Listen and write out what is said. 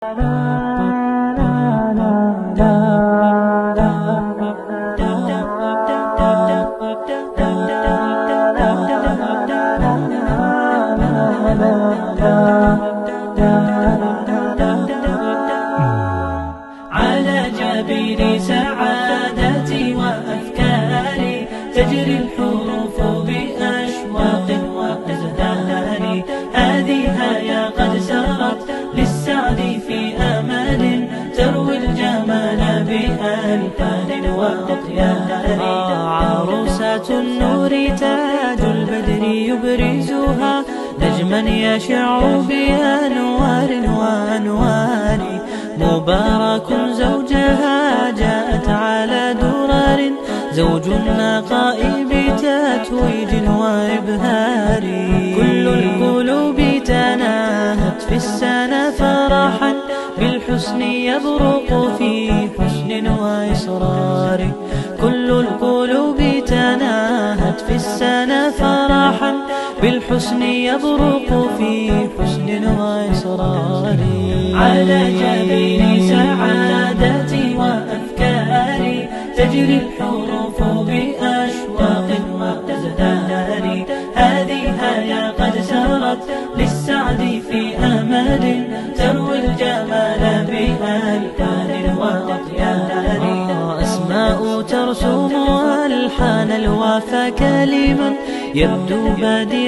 على جبين سعادتي وأفكاري تجري الحروف بأشواق وأزهار. هذه هيا قد سرت للسعد في أمل تروي الجمال بألحان وأطيار. عروسة النور تاج البدر يبرزها نجما يشع بأنوار وأنوار. مبارك زوجها جاءت على درر زوج النقاء بتتويج وإبهار. كل القلوب تناهت في السنة فرحا بالحسن يبرق في حسن وإصرار. كل القلوب تناهت في السنة فرحا بالحسن يبرق في حسن وإصرار. على جبين سعادتي وأفكاري تجري الحروف بأشواق وأزهار. هذه هيا قد سرت للسعد في أمل تروي الجمال بألحان وأطيار. أسماء ترسم ألحان الوفا كلما يبدو بديعا